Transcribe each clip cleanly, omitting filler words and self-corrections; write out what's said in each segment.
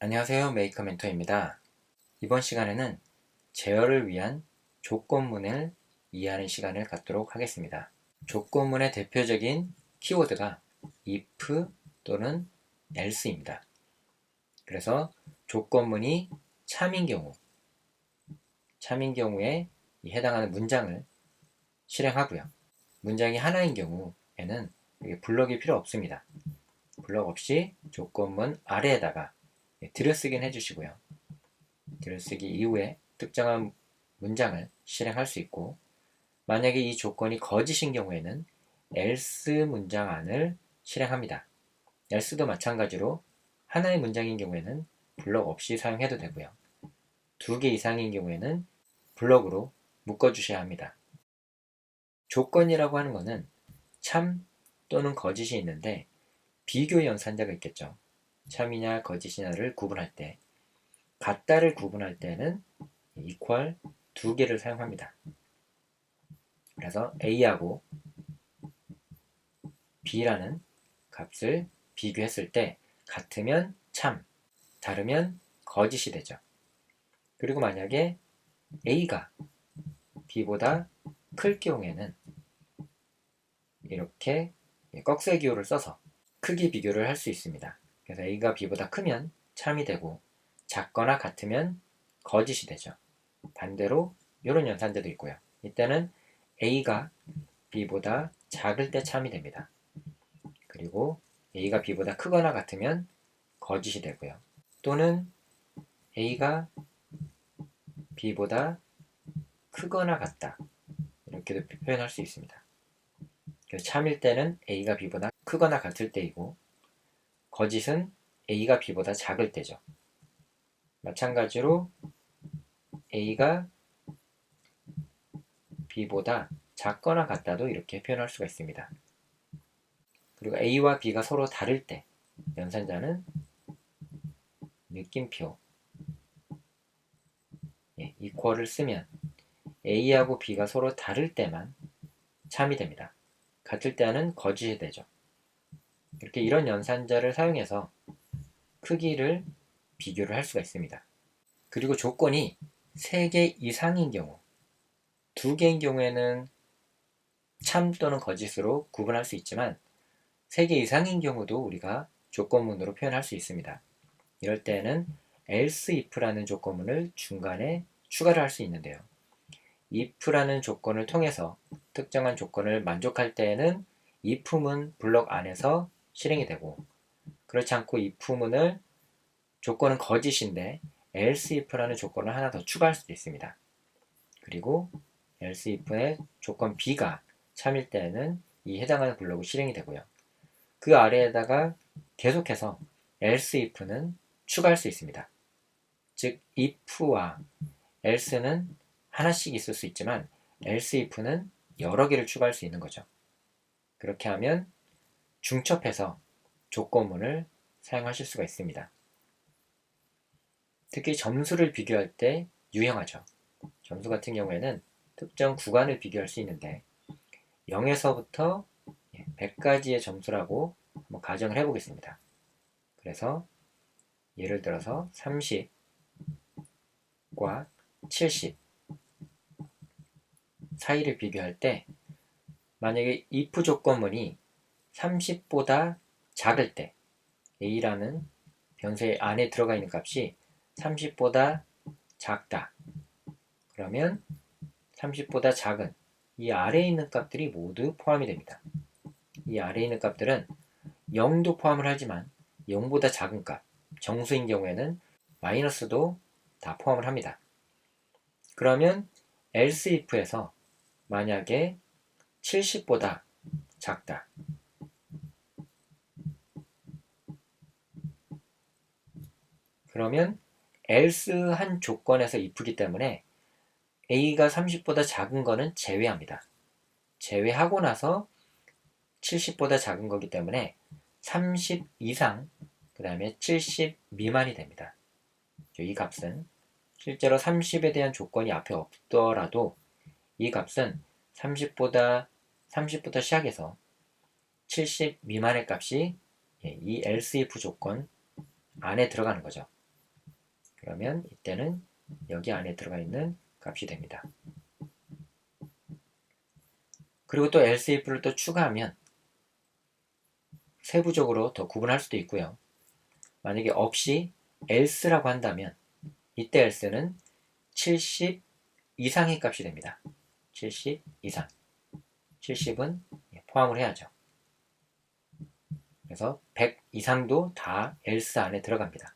안녕하세요. 메이커 멘토입니다. 이번 시간에는 제어를 위한 조건문을 이해하는 시간을 갖도록 하겠습니다. 조건문의 대표적인 키워드가 if 또는 else입니다. 그래서 조건문이 참인 경우에 해당하는 문장을 실행하고요. 문장이 하나인 경우에는 블럭이 필요 없습니다. 블럭 없이 조건문 아래에다가 들여쓰기는 해주시고요. 들여쓰기 이후에 특정한 문장을 실행할 수 있고, 만약에 이 조건이 거짓인 경우에는 else 문장 안을 실행합니다. else도 마찬가지로 하나의 문장인 경우에는 블럭 없이 사용해도 되고요. 2개 이상인 경우에는 블럭으로 묶어주셔야 합니다. 조건이라고 하는 것은 참 또는 거짓이 있는데 비교 연산자가 있겠죠. 참이냐 거짓이냐를 구분할 때, 같다를 구분할 때는 equal 2개를 사용합니다. 그래서 a하고 b라는 값을 비교했을 때 같으면 참, 다르면 거짓이 되죠. 그리고 만약에 a가 b보다 클 경우에는 이렇게 꺽쇠 기호를 써서 크기 비교를 할 수 있습니다. 그래서 a가 b보다 크면 참이 되고 작거나 같으면 거짓이 되죠. 반대로 이런 연산자도 있고요. 이때는 a가 b보다 작을 때 참이 됩니다. 그리고 a가 b보다 크거나 같으면 거짓이 되고요. 또는 a가 b보다 크거나 같다, 이렇게도 표현할 수 있습니다. 그래서 참일 때는 a가 b보다 크거나 같을 때이고, 거짓은 a가 b보다 작을 때죠. 마찬가지로 a가 b보다 작거나 같다도 이렇게 표현할 수가 있습니다. 그리고 a와 b가 서로 다를 때 연산자는 느낌표 equal을 쓰면 a하고 b가 서로 다를 때만 참이 됩니다. 같을 때는 거짓이 되죠. 이렇게 이런 연산자를 사용해서 크기를 비교를 할 수가 있습니다. 그리고 조건이 3개 이상인 경우, 2개인 경우에는 참 또는 거짓으로 구분할 수 있지만 3개 이상인 경우도 우리가 조건문으로 표현할 수 있습니다. 이럴 때는 else if라는 조건문을 중간에 추가를 할 수 있는데요. if라는 조건을 통해서 특정한 조건을 만족할 때에는 if문 블록 안에서 실행이 되고, 그렇지 않고 if문을 조건은 거짓인데 else if라는 조건을 하나 더 추가할 수도 있습니다. 그리고 else if의 조건 b가 참일 때에는 이 해당하는 블록이 실행이 되고요. 그 아래에다가 계속해서 else if는 추가할 수 있습니다. 즉 if와 else는 하나씩 있을 수 있지만 else if는 여러 개를 추가할 수 있는 거죠. 그렇게 하면 중첩해서 조건문을 사용하실 수가 있습니다. 특히 점수를 비교할 때 유용하죠. 점수 같은 경우에는 특정 구간을 비교할 수 있는데 0에서부터 100까지의 점수라고 한번 가정을 해보겠습니다. 그래서 예를 들어서 30과 70 사이를 비교할 때, 만약에 if 조건문이 30보다 작을 때, a라는 변수의 안에 들어가 있는 값이 30보다 작다, 그러면 30보다 작은 이 아래에 있는 값들이 모두 포함이 됩니다. 이 아래에 있는 값들은 0도 포함을 하지만 0보다 작은 값, 정수인 경우에는 마이너스도 다 포함을 합니다. 그러면 else if에서 만약에 70보다 작다, 그러면 else 한 조건에서 if이기 때문에 a가 30보다 작은 거는 제외합니다. 제외하고 나서 70보다 작은 거기 때문에 30 이상, 그 다음에 70 미만이 됩니다. 이 값은 실제로 30에 대한 조건이 앞에 없더라도 이 값은 30부터 시작해서 70 미만의 값이 이 else if 조건 안에 들어가는 거죠. 그러면 이때는 여기 안에 들어가 있는 값이 됩니다. 그리고 또 else if를 또 추가하면 세부적으로 더 구분할 수도 있고요. 만약에 없이 else라고 한다면 이때 else는 70 이상의 값이 됩니다. 70 이상. 70은 포함을 해야죠. 그래서 100 이상도 다 else 안에 들어갑니다.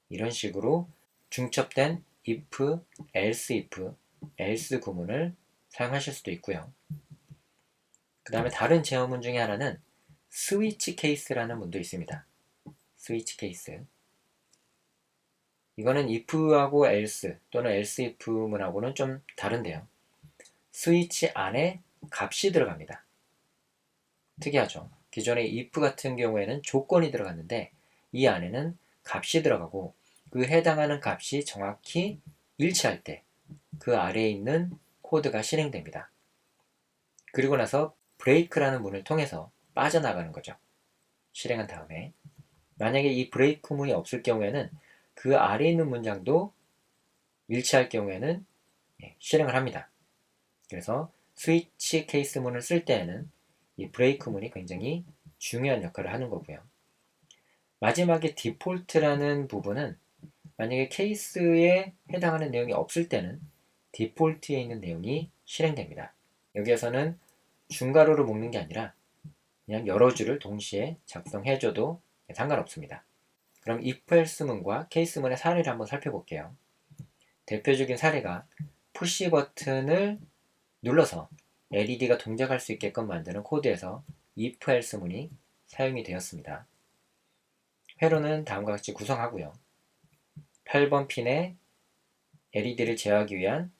이런 식으로 중첩된 if, else if, else 구문을 사용하실 수도 있고요. 그 다음에 다른 제어문 중에 하나는 스위치 케이스라는 문도 있습니다. 스위치 케이스. 이거는 if하고 else 또는 else if 문하고는 좀 다른데요. 스위치 안에 값이 들어갑니다. 특이하죠. 기존의 if 같은 경우에는 조건이 들어갔는데 이 안에는 값이 들어가고 그 해당하는 값이 정확히 일치할 때 그 아래에 있는 코드가 실행됩니다. 그리고 나서 브레이크라는 문을 통해서 빠져나가는 거죠. 실행한 다음에 만약에 이 브레이크 문이 없을 경우에는 그 아래에 있는 문장도 일치할 경우에는 실행을 합니다. 그래서 스위치 케이스 문을 쓸 때에는 이 브레이크 문이 굉장히 중요한 역할을 하는 거고요. 마지막에 디폴트라는 부분은 만약에 케이스에 해당하는 내용이 없을 때는 디폴트에 있는 내용이 실행됩니다. 여기에서는 중괄호를 묶는 게 아니라 그냥 여러 줄을 동시에 작성해줘도 상관없습니다. 그럼 if else 문과 케이스 문의 사례를 한번 살펴볼게요. 대표적인 사례가 푸시 버튼을 눌러서 LED가 동작할 수 있게끔 만드는 코드에서 if else 문이 사용이 되었습니다. 회로는 다음과 같이 구성하고요. 8번 핀에 LED를 제어하기 위한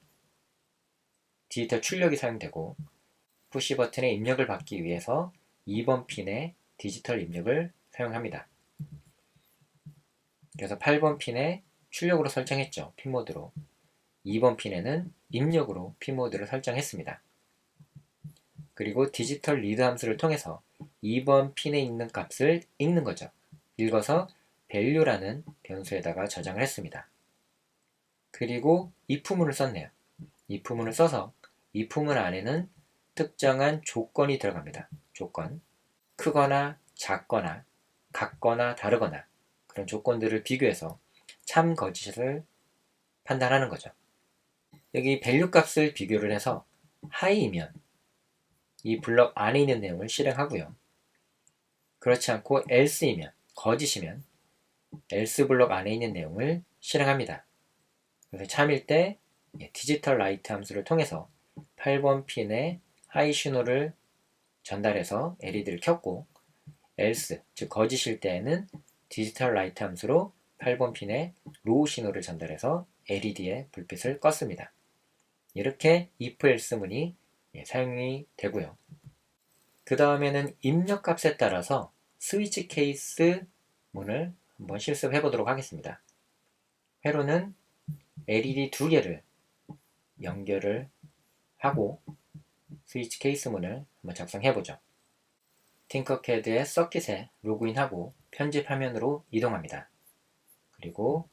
디지털 출력이 사용되고 푸시 버튼에 입력을 받기 위해서 2번 핀에 디지털 입력을 사용합니다. 그래서 8번 핀에 출력으로 설정했죠. 핀 모드로. 2번 핀에는 입력으로 핀 모드를 설정했습니다. 그리고 디지털 리드 함수를 통해서 2번 핀에 있는 값을 읽는 거죠. 읽어서 value라는 변수에다가 저장을 했습니다. 그리고 if문을 썼네요. if문을 써서 if문 안에는 특정한 조건이 들어갑니다. 조건. 크거나 작거나 같거나 다르거나 그런 조건들을 비교해서 참 거짓을 판단하는 거죠. 여기 value 값을 비교를 해서 high이면 이 블럭 안에 있는 내용을 실행하고요. 그렇지 않고 else이면 거짓이면 else 블럭 안에 있는 내용을 실행합니다. 그래서 참일 때 디지털 라이트 함수를 통해서 8번 핀에 하이 신호를 전달해서 LED를 켰고 else, 즉 거짓일 때에는 디지털 라이트 함수로 8번 핀에 로우 신호를 전달해서 LED의 불빛을 껐습니다. 이렇게 if else 문이 사용이 되고요. 그 다음에는 입력값에 따라서 스위치 케이스 문을 한번 실습해 보도록 하겠습니다. 회로는 LED 2개를 연결을 하고 스위치 케이스 문을 한번 작성해 보죠. 팅커캐드의 서킷에 로그인하고 편집 화면으로 이동합니다. 그리고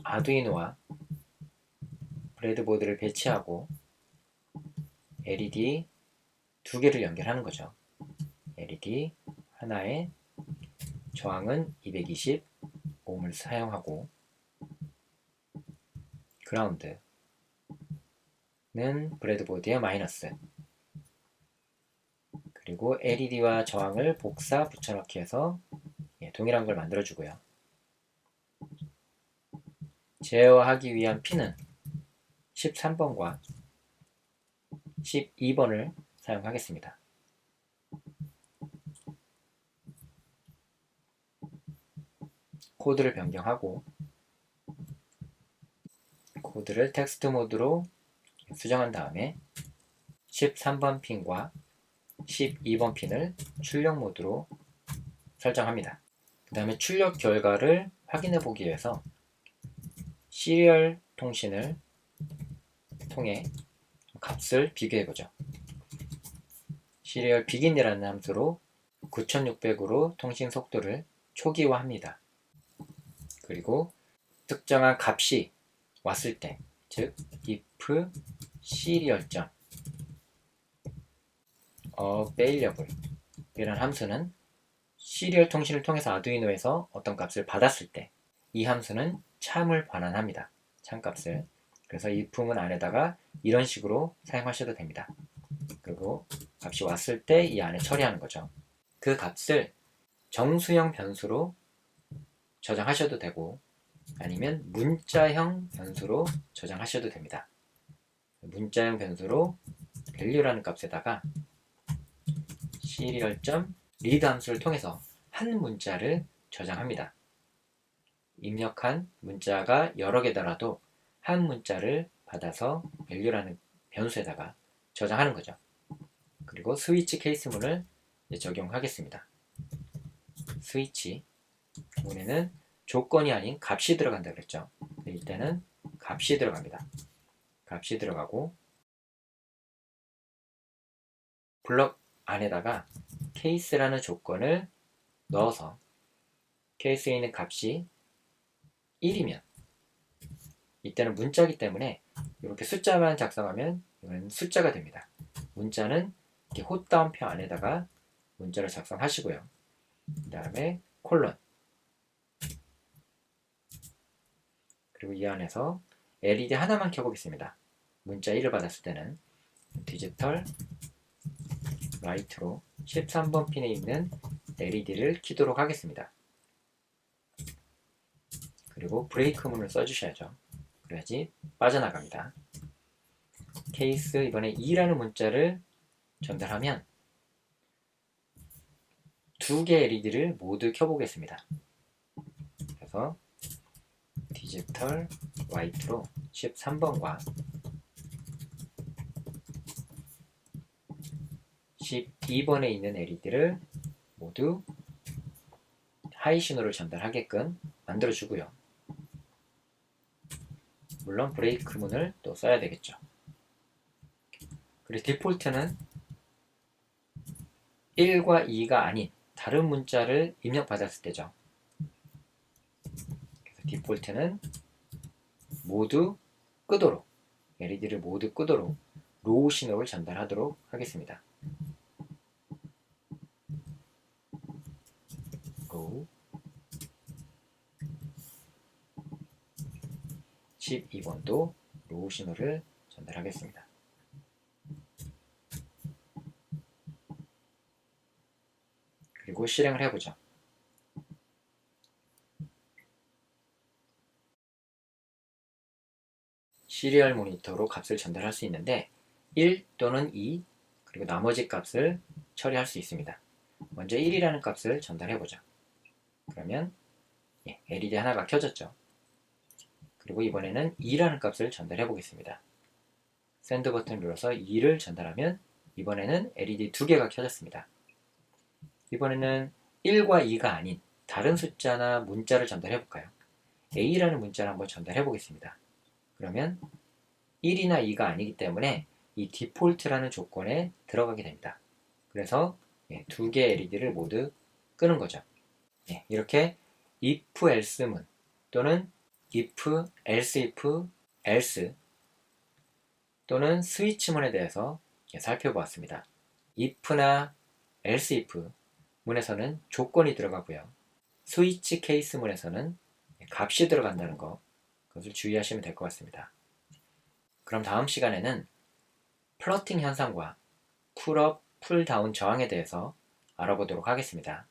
아두이노와 브레드보드를 배치하고 LED 2개를 연결하는 거죠. LED 하나에 저항은 220ohm을 사용하고 그라운드는 브레드보드의 마이너스 그리고 LED와 저항을 복사 붙여넣기 해서 동일한 걸 만들어주고요. 제어하기 위한 핀은 13번과 12번을 사용하겠습니다. 코드를 변경하고 코드를 텍스트 모드로 수정한 다음에 13번 핀과 12번 핀을 출력 모드로 설정합니다. 그 다음에 출력 결과를 확인해 보기 위해서 시리얼 통신을 통해 값을 비교해 보죠. 시리얼 비긴이라는 함수로 9600으로 통신 속도를 초기화합니다. 그리고 특정한 값이 왔을 때, 즉 if serial.available 이런 함수는 시리얼 통신을 통해서 아두이노에서 어떤 값을 받았을 때 이 함수는 참을 반환합니다. 참값을. 그래서 if문 안에다가 이런 식으로 사용하셔도 됩니다. 그리고 값이 왔을 때 이 안에 처리하는 거죠. 그 값을 정수형 변수로 저장하셔도 되고 아니면 문자형 변수로 저장하셔도 됩니다. 문자형 변수로 value라는 값에다가 serial.read 함수를 통해서 한 문자를 저장합니다. 입력한 문자가 여러 개더라도 한 문자를 받아서 value라는 변수에다가 저장하는 거죠. 그리고 스위치 케이스문을 적용하겠습니다. 스위치 문에는 조건이 아닌 값이 들어간다 그랬죠. 이때는 값이 들어갑니다. 값이 들어가고 블럭 안에다가 케이스라는 조건을 넣어서 케이스에 있는 값이 1이면 이때는 문자이기 때문에 이렇게 숫자만 작성하면 이건 숫자가 됩니다. 문자는 이렇게 홑다운표 안에다가 문자를 작성하시고요. 그 다음에 콜론 그리고 이 안에서 LED 하나만 켜보겠습니다. 문자 1을 받았을 때는 디지털 라이트로 13번 핀에 있는 LED를 켜도록 하겠습니다. 그리고 브레이크 문을 써주셔야죠. 그래야지 빠져나갑니다. 케이스 이번에 2라는 문자를 전달하면 두 개의 LED를 모두 켜보겠습니다. 그래서 디지털 화이트로 13번과 12번에 있는 LED를 모두 하이 신호를 전달하게끔 만들어주고요. 물론 브레이크 문을 또 써야 되겠죠. 그리고 디폴트는 1과 2가 아닌 다른 문자를 입력받았을 때죠. 그래서 디폴트는 모두 끄도록 LED를 모두 끄도록 로우 신호를 전달하도록 하겠습니다. 로우 12번도 로우 신호를 전달하겠습니다. 그리고 실행을 해보죠. 시리얼 모니터로 값을 전달할 수 있는데 1 또는 2 그리고 나머지 값을 처리할 수 있습니다. 먼저 1이라는 값을 전달해보죠. 그러면 LED 하나가 켜졌죠. 그리고 이번에는 2라는 값을 전달해 보겠습니다. 샌드 버튼을 눌러서 2를 전달하면 이번에는 LED 2개가 켜졌습니다. 이번에는 1과 2가 아닌 다른 숫자나 문자를 전달해 볼까요? A라는 문자를 한번 전달해 보겠습니다. 그러면 1이나 2가 아니기 때문에 이 디폴트라는 조건에 들어가게 됩니다. 그래서 두 개의 LED를 모두 끄는 거죠. 이렇게 if else문 또는 if, else if, else 또는 스위치문에 대해서 살펴보았습니다. if나 else if 문에서는 조건이 들어가고요. 스위치 케이스 문에서는 값이 들어간다는 거 그것을 주의하시면 될 것 같습니다. 그럼 다음 시간에는 플러팅 현상과 쿨업, 쿨다운 저항에 대해서 알아보도록 하겠습니다.